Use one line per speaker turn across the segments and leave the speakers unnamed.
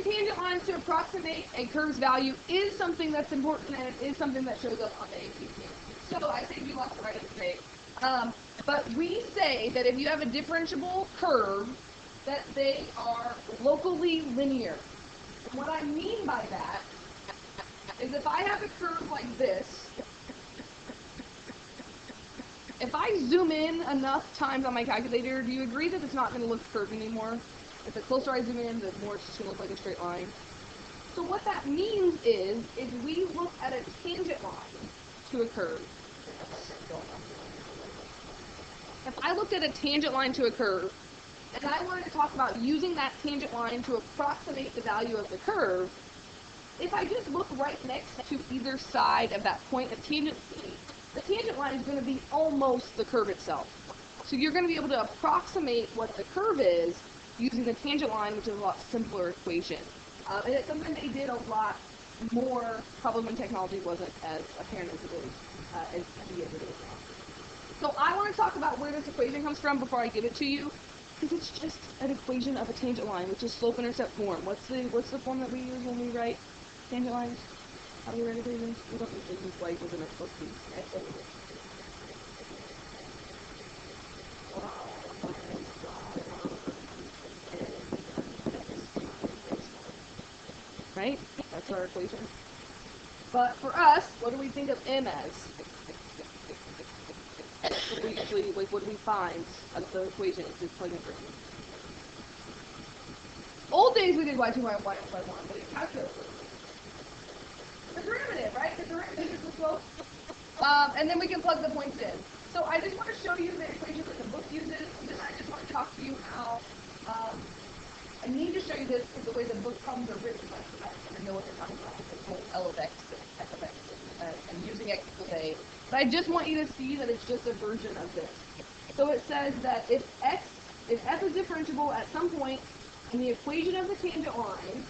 tangent lines to approximate a curve's value is something that's important, and it is something that shows up on the AP. So I saved you lots of writing today. But we say that if you have a differentiable curve, that they are locally linear. And what I mean by that is if I have a curve like this, if I zoom in enough times on my calculator, do you agree that it's not going to look curved anymore? If the closer I zoom in, the more it's just going to look like a straight line. So what that means is we look at a tangent line to a curve. If I looked at a tangent line to a curve, and I wanted to talk about using that tangent line to approximate the value of the curve, if I just look right next to either side of that point of tangent C, the tangent line is going to be almost the curve itself. So you're going to be able to approximate what the curve is using the tangent line, which is a lot simpler equation. And it's something they did a lot more, probably when technology wasn't as apparent as it is as it is now. So I want to talk about where this equation comes from before I give it to you, because it's just an equation of a tangent line, which is slope-intercept form. What's the form that we use when we write tangent lines? How do we write equations? We don't usually use like within a book piece. Right? That's our equation. But for us, what do we think of M as? What do we usually, like, what do we find as the equation? It's just plug in for it. Old days we did y2 y1, but it's calculated. The derivative, right? The derivative is the slope. And then we can plug the points in. So I just want to show you the equation that the book uses, and then I just want to talk to you how, I need to show you this because the way the book problems are written, I know what they're talking about. It's whole L of x and f of x, and using x equals a. But I just want you to see that it's just a version of this. So it says that if f is differentiable at some point in the equation of the tangent line,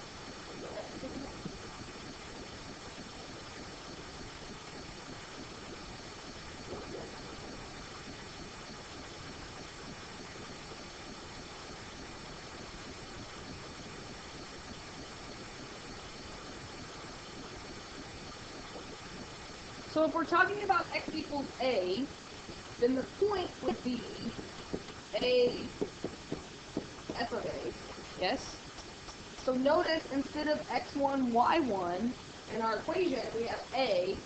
so if we're talking about x equals a, then the point would be a f of a, yes? So notice instead of x1, y1 in our equation, we have a,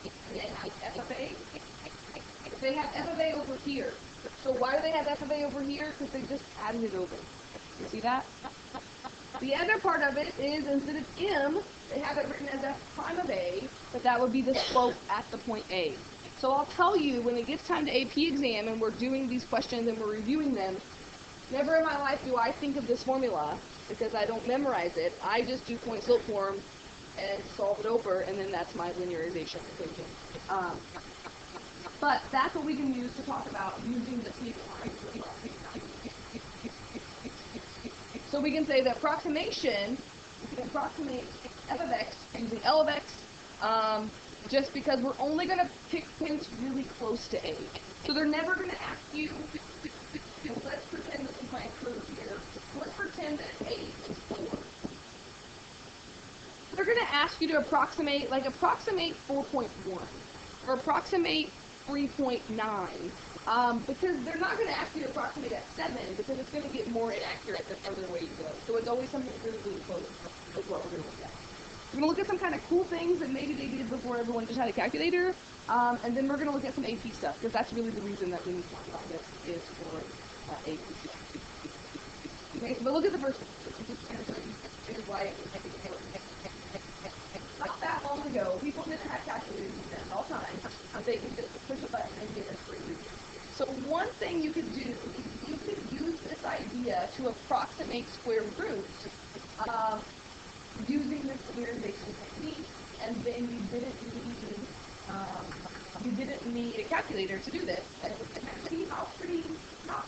and then f of a. They have f of a over here. So why do they have f of a over here? Because they just added it over. You see that? The other part of it is instead of m, they have it written as f prime of a, but that would be the slope at the point a. So I'll tell you, when it gets time to AP exam and we're doing these questions and we're reviewing them, never in my life do I think of this formula, because I don't memorize it. I just do point slope form and solve it over, and then that's my linearization equation. But that's what we can use to talk about using the tangent line. So we can say the approximation, we can approximate f of x using L of x, just because we're only going to pick points really close to a. So they're never going to ask you, let's pretend that we might curve here. Let's pretend that a is 4. They're going to ask you to approximate 4.1 or approximate 3.9. Because they're not going to ask you to approximate at 7, because it's going to get more inaccurate the further away you go. So it's always something really, really close is what we're going to look at. We're going to look at some kind of cool things that maybe they did before everyone just had a calculator, and then we're going to look at some AP stuff, because that's really the reason that we need to talk about this is for AP stuff. Okay, but look at the first one. This is why not that long ago, people didn't have calculators at all times. They could just push a button and get a free. So one thing you could do is you could use this idea to approximate square roots using this linearization technique, and then you didn't need a calculator to do this, and see how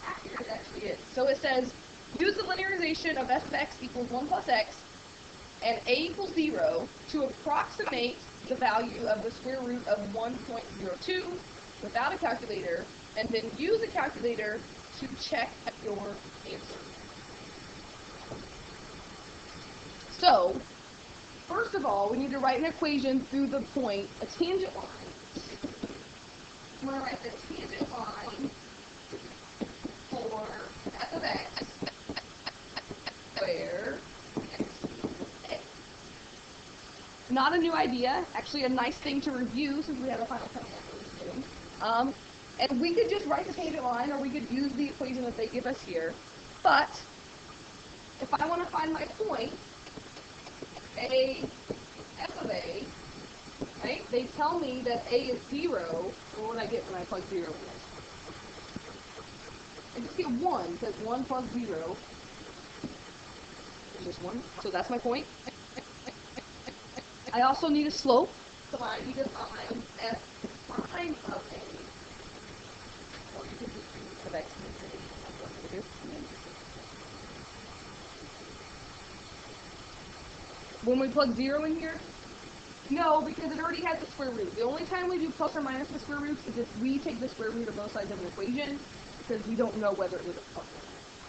accurate it actually is. So it says, use the linearization of f of x equals 1 plus x and a equals 0 to approximate the value of the square root of 1.02 without a calculator, and then use a calculator to check your answer. So, first of all, we need to write an equation through the point, a tangent line. I'm going to write the tangent line for f of x, where x equals a. Not a new idea, actually a nice thing to review since we have a final test soon. And we could just write the tangent line, or we could use the equation that they give us here. But if I want to find my point, a f of a, right? They tell me that a is 0. What would I get when I plug 0 in? I just get 1, because 1 plus 0 is just 1. So that's my point. I also need a slope, so I need to find f prime of a. Or you could just use of x. When we plug 0 in here, no, because it already has the square root. The only time we do plus or minus the square roots is if we take the square root of both sides of an equation, because we don't know whether it was a plus or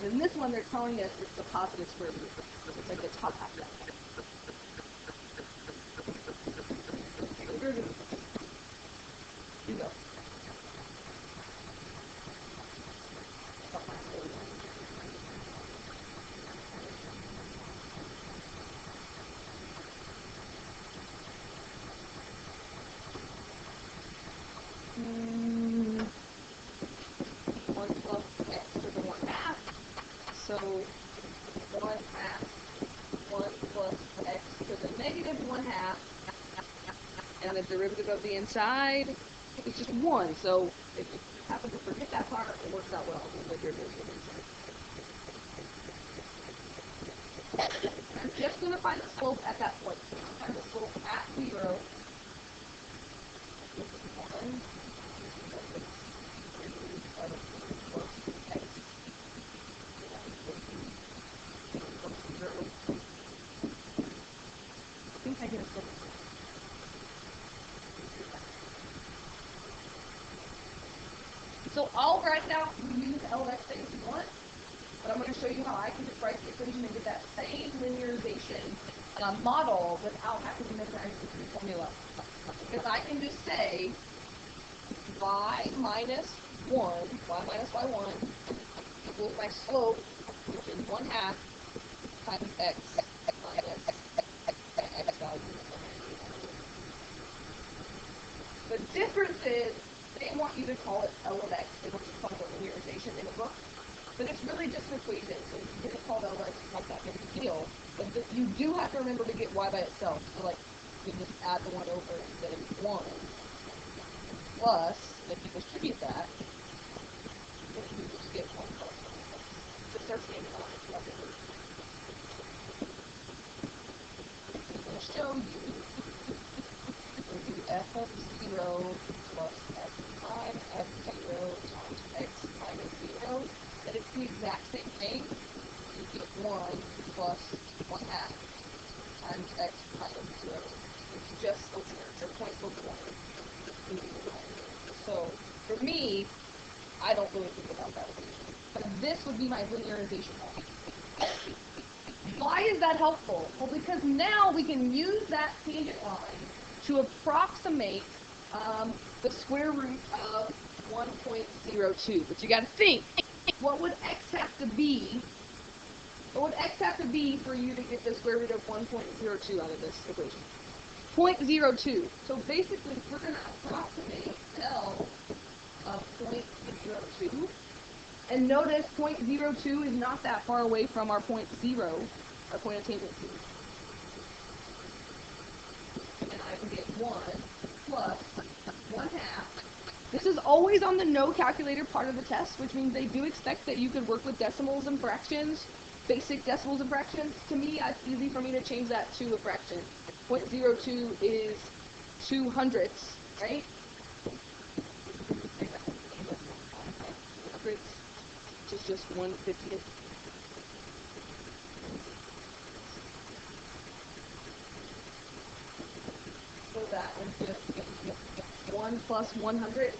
not. In this one, they're telling us it's the positive square root. It's like the top half of that. You go. So 1 half 1 plus x to the negative 1/2, and the derivative of the inside is just 1. So if you happen to forget that part, it works out well with your derivative. I'm just going to find the slope at that point. So I'm find the slope at 0. Which is 1. I think I get a slope. So I'll write out, you use LX if you want, but I'm going to show you how I can just write the equation and get that same linearization model without having to memorize the formula. Because I can just say y minus y1 equals my slope, which is 1/2 times x minus x value. The difference is they want you to call it L of x. They want you to call it linearization in the book. But it's really just an equation, so if you get it called L of x, it's not that big a deal. But you do have to remember to get y by itself. So like, you just add the 1 over instead of 1. Plus, if you distribute that, then you just get 1 plus 1. Just our same line. I'm going to show you. We'll do f of 0 plus f prime f0 times x minus 0. And it's the exact same thing. You get 1 plus 1/2 times x minus 0. It's just linear. It's a point slope line. So, for me, I don't really think about that equation. But this would be my linearization line. Why is that helpful? Well, because now we can use that tangent line to approximate the square root of 1.02. But you got to think, what would x have to be? What would x have to be for you to get the square root of 1.02 out of this equation? 0.02. So basically, we're going to approximate L of 0.02. And notice 0.02 is not that far away from our point 0, our point of tangency. And I can get 1 plus 1/2. This is always on the no calculator part of the test, which means they do expect that you could work with decimals and fractions, basic decimals and fractions. To me, it's easy for me to change that to a fraction. 0.02 is 2/100, right? Which is just 1/50th. So that one's just 1 plus 100.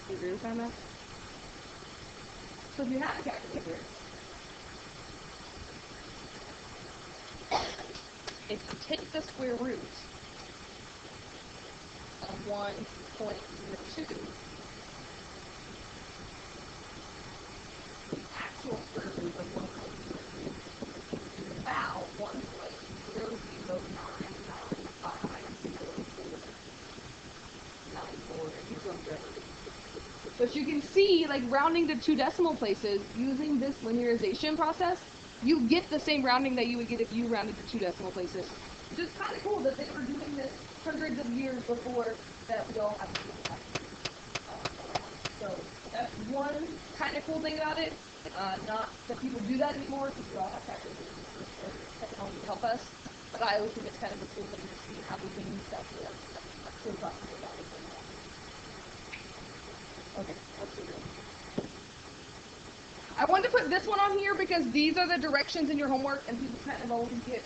You agree with that, Matt? So if you have a calculator, if you take the square root of 1.02, the actual square root of 1.02 is about 1.00994. But you can see, like, rounding to 2 decimal places, using this linearization process, you get the same rounding that you would get if you rounded to 2 decimal places. It's just kind of cool that they were doing this hundreds of years before that we all have to do that. So that's one kind of cool thing about it. Not that people do that anymore, because we all have technology to help us. But I always think it's kind of a cool thing to see how we can use that to process it. Okay, let's do this. I wanted to put this one on here because these are the directions in your homework, and people kind of always get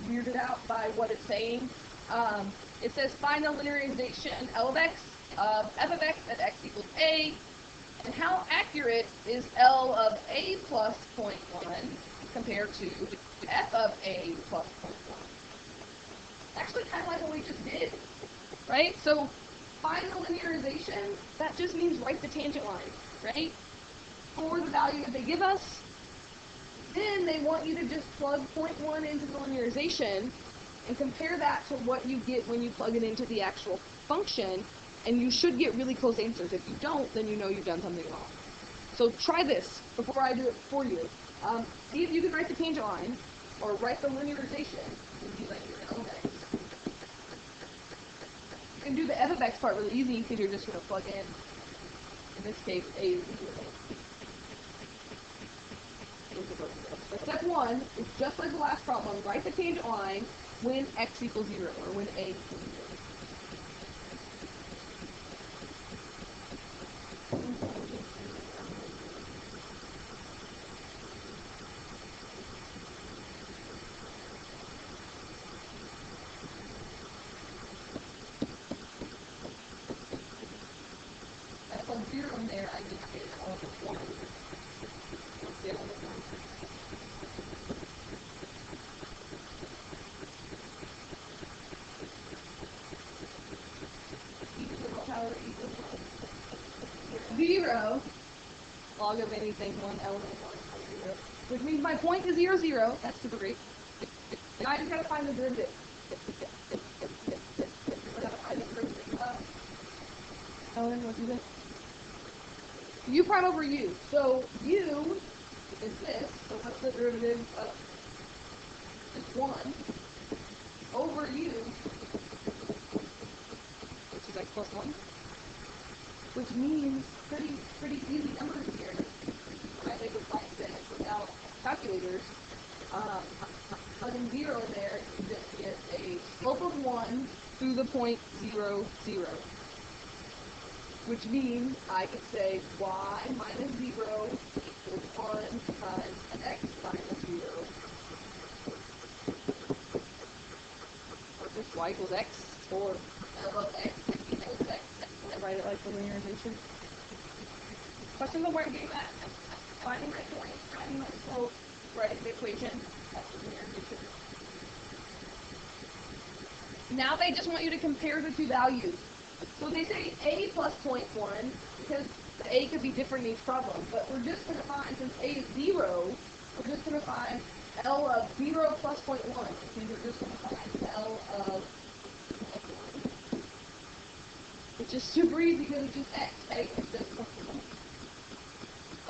weirded out by what it's saying. It says find the linearization L of x of f of x at x equals a, and how accurate is L of a plus 0.1 compared to f of a plus 0.1. Actually, kind of like what we just did, right? So find the linearization, that just means write the tangent line, right? For the value that they give us. Then they want you to just plug 0.1 into the linearization and compare that to what you get when you plug it into the actual function, and you should get really close answers. If you don't, then you know you've done something wrong. So try this before I do it for you. See if you can write the tangent line, or write the linearization, and be like your L of x. You can do the f of x part really easy because you're just going to plug in this case, a is equal to. But step 1 is just like the last problem. Write the tangent line when x equals 0, or when a equals 0. I plug 0 in there, I just get all of 1. Zero log of anything, one element, 0, which means my point is 0, 0. That's super great. Now I just gotta find the derivative. Ellen, what do you think? U prime over u. So u is this. So what's the derivative of this 1 over u, which is x plus 1? Which means pretty easy numbers here. Right? They would like this without calculators. Plugging 0 in there, you just get a slope of 1 through the point 0, 0. Which means I could say y minus 0 equals 1 times x minus 0. Or just y equals x, or L of x equals x. Write it like the linearization. Questions on where I'm getting at? Finding my point, finding my slope, writing the equation. That's the linearization. Now they just want you to compare the two values. So they say a plus 0.1 because the a could be different in each problem. But we're just going to find, since a is 0, we're just going to find L of 0 plus 0.1. So we're just going to find L of, which is super easy because it's just x, right? It's just 0.1.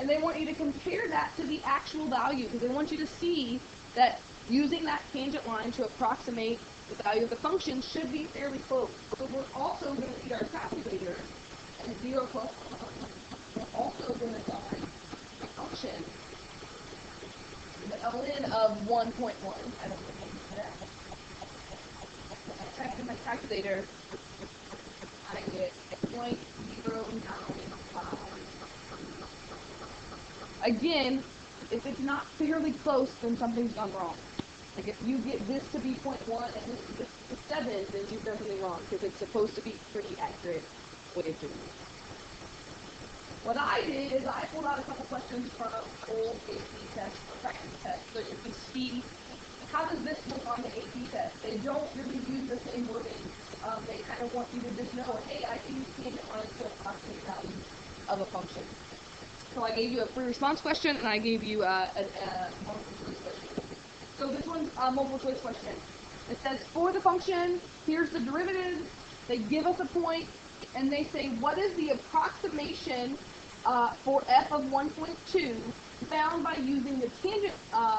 And they want you to compare that to the actual value because they want you to see that using that tangent line to approximate the value of the function should be fairly close. So we're also going to need our calculator, and 0 plus 1. We're also going to find a function, the ln of 1.1. I don't know that. I type in my calculator, I get 0.095. Again, if it's not fairly close, then something's gone wrong. Like if you get this to be 0.1 and this to 7, then you've done something wrong because it's supposed to be pretty accurate way of doing it. What I did is I pulled out a couple questions from old AP tests, practice tests, so you can see how does this look on the AP test. They don't really use the same wording. They kind of want you to just know, hey, I can use tangent lines to approximate values of a function. So I gave you a free response question, and I gave you a multiple choice question. So this one's a multiple choice question. It says, for the function, here's the derivative. They give us a point, and they say, what is the approximation for f of 1.2 found by using the tangent,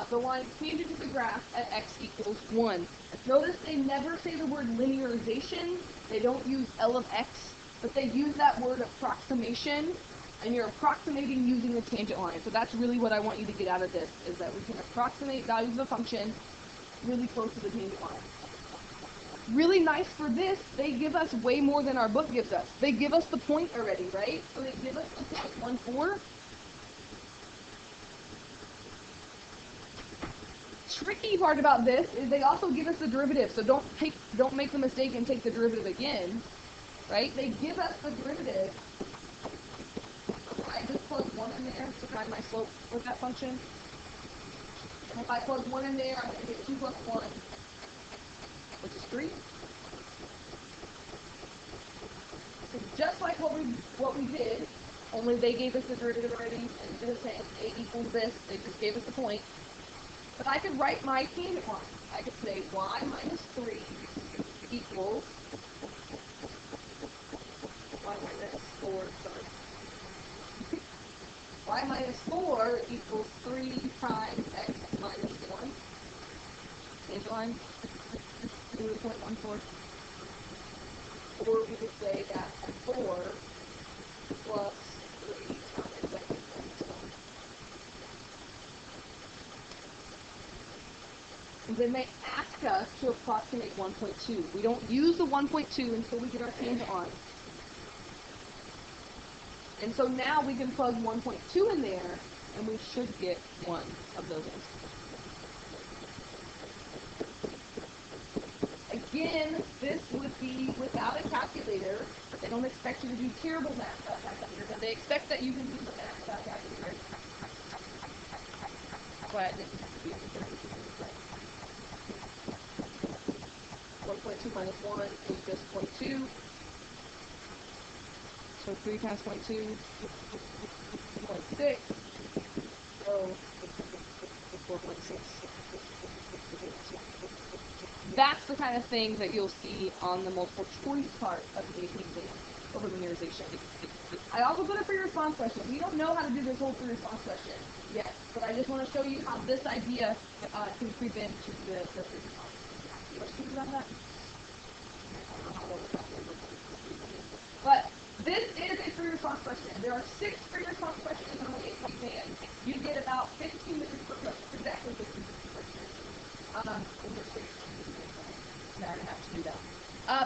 the line tangent to the graph at x equals 1. Notice they never say the word linearization. They don't use L of x, but they use that word approximation, and you're approximating using the tangent line. So that's really what I want you to get out of this, is that we can approximate values of a function really close to the tangent line. Really nice for this, they give us way more than our book gives us. They give us the point already, right? So they give us the point 1,4. Tricky part about this is they also give us the derivative, so don't make the mistake and take the derivative again, right? They give us the derivative. I just plug 1 in there to find my slope with that function. And if I plug 1 in there, I'm going to get 2 plus 1, which is 3. So just like what we did, only they gave us the derivative already, and instead of saying a equals this, they just gave us the point. But I could write my tangent line. I could say y minus 3 equals y minus 4, sorry. Y minus 4 equals 3 times x minus 1. Tangent line. Do the point 1,4. Or we could say that 4 plus 3 times x minus 1. Then they ask us to approximate 1.2. We don't use the 1.2 until we get our tangent line. And so now we can plug 1.2 in there, and we should get one of those answers. Again, this would be without a calculator. They don't expect you to do terrible math without a calculator, but they expect that you can do the math without a calculator. But 1.2 minus 1 is just 0.2. So 3 times 0.2, 0.6. So 4.6. That's the kind of thing that you'll see on the multiple choice part of the AP exam over linearization. I also put a free response question. We don't know how to do this whole free response question yet, but I just want to show you how this idea can creep into the free response. Questions about that? But this is a free response question. There are 6 free response questions on the AP exam. You get about 15 minutes per question, exactly 15 minutes per question. Over 6. Now I have to do that.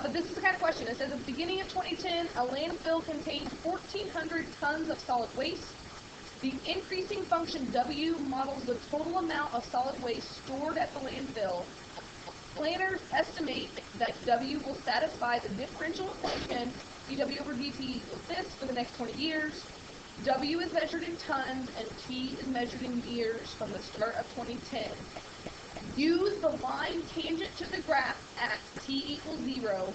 But this is the kind of question. It says, at the beginning of 2010, a landfill contained 1,400 tons of solid waste. The increasing function W models the total amount of solid waste stored at the landfill. Planners estimate that W will satisfy the differential equation dW over dt equals this for the next 20 years. W is measured in tons, and T is measured in years from the start of 2010. Use the line tangent to the graph at T equals 0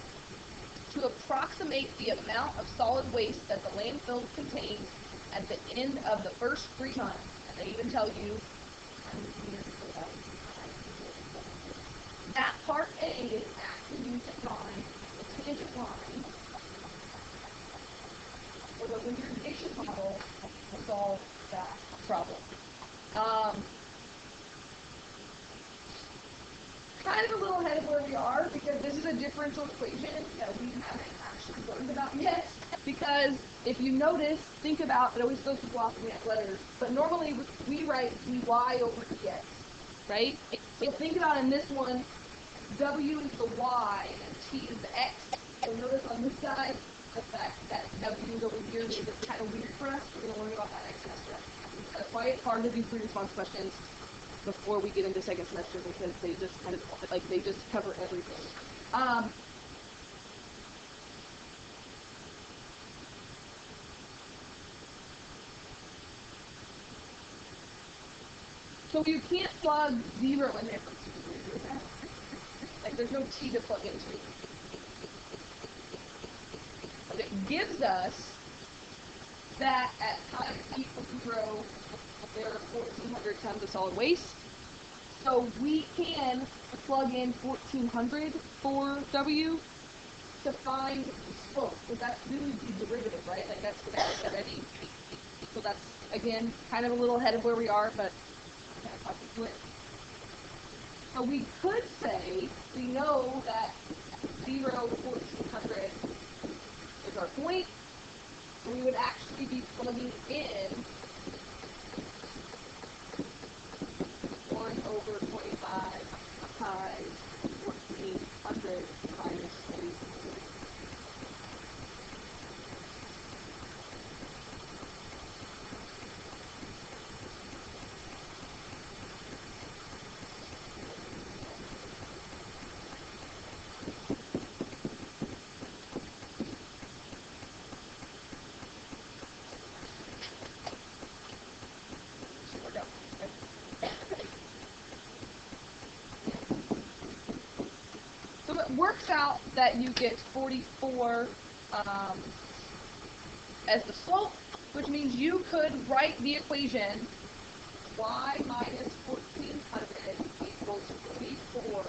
to approximate the amount of solid waste that the landfill contains at the end of the first 3 times. And they even tell you that part A is actually used to find the tangent line for the linearization model to solve that problem. Kind of a little ahead of where we are, because this is a differential equation that we haven't actually learned about yet. Because if you notice, think about, it always goes to philosophy and letters, but normally we write dy over dx, right? So think about in this one, w is the y and t is the x. So notice on this side, the fact that w is over here is kind of weird for us. We're going to learn about that next semester. That's why it's hard to do free response questions before we get into second semester, because they just kind of, like, they just cover everything. So you can't plug 0 in there. Like there's no t to plug into. But it gives us that at time equals 0, there are 1,400 tons of solid waste. So we can plug in 1,400 for W to find the slope. So that's really the derivative, right? Like that's already. So that's, again, kind of a little ahead of where we are, but kind of talking through it. So we could say, we know that 0, 1,400 is our point. So we would actually be plugging in 1 over 25 times 1,400 minus 3. So it works out that you get 44 as the slope, which means you could write the equation y minus 1,400 equals 44.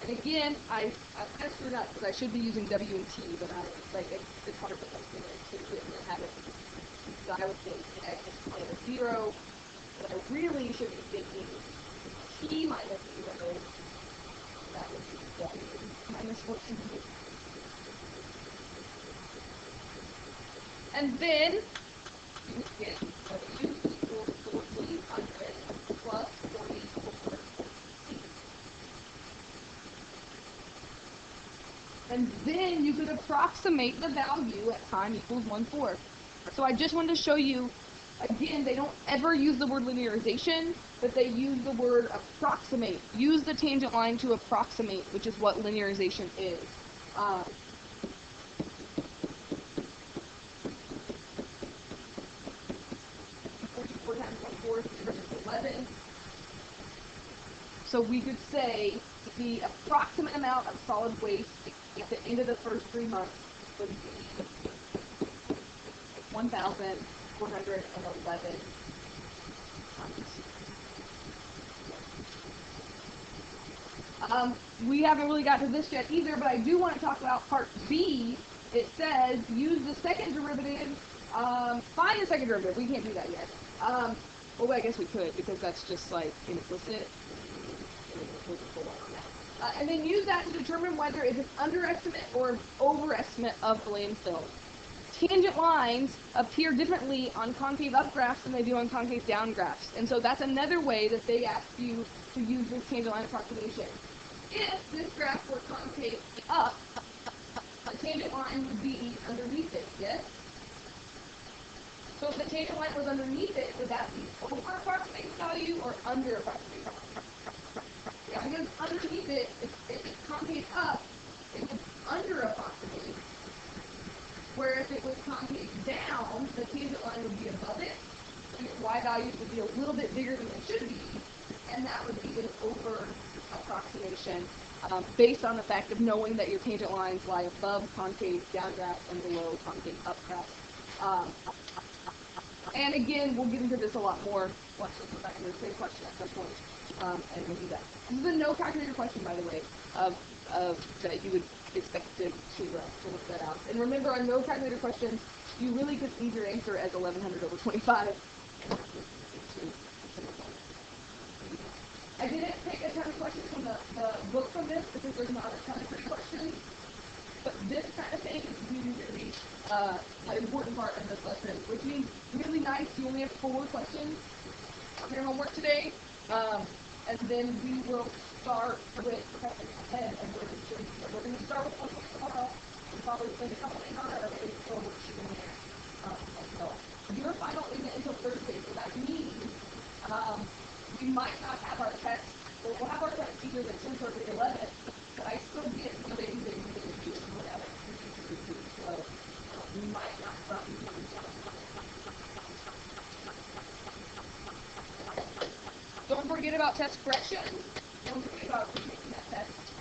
And again, I kind of screwed up because I should be using W and T, but it's hard to have it. So I would think X is minus 0, but I really should be thinking T minus 0. That would be W minus 1,400. And then you get W equals 1,400 plus 44. And then you could approximate the value at time equals 1/4. So I just wanted to show you, again, they don't ever use the word linearization, but they use the word approximate. Use the tangent line to approximate, which is what linearization is. 44 times 1/4 is 11. So we could say the approximate amount of solid waste at the end of the first 3 months would be 1,411 tons. We haven't really got to this yet either, but I do want to talk about part B. It says use the second derivative, find the second derivative. We can't do that yet. Well, I guess we could, because that's just like implicit. And then use that to determine whether it's an underestimate or an overestimate of the landfill. Tangent lines appear differently on concave up graphs than they do on concave down graphs. And so that's another way that they ask you to use this tangent line approximation. If this graph were concave up, a tangent line would be underneath it, yes? So if the tangent line was underneath it, would that be over approximate value or under approximate value? Yeah, because underneath it, if it's concave up, it would under approximate. Where if it was concave down, the tangent line would be above it, and its y values would be a little bit bigger than it should be, and that would be an over approximation based on the fact of knowing that your tangent lines lie above concave down graph and below concave up graph. And again, we'll get into this a lot more once we come back to the same question at some point, and we'll do that. This is a no calculator question, by the way, that you would expect to look that out. And remember, on no calculator questions, you really just leave your answer as 1,100 over 25. I didn't take a ton of questions from the book from this because there's not a ton of free questions. But this kind of thing is really, really an important part of this lesson, which means really nice. You only have 4 questions on your homework today, and then we will start with ahead of where the students are. We're going to start with one tomorrow, and probably spend a couple days on it, or maybe still worksheet in there. So your final isn't until Thursday, so that means we might not have our test. Well, we'll have our test either the 10th or the 11th, but I still get some days that you can do whatever. So we might not stop. forget about test correction. Don't forget about taking that test.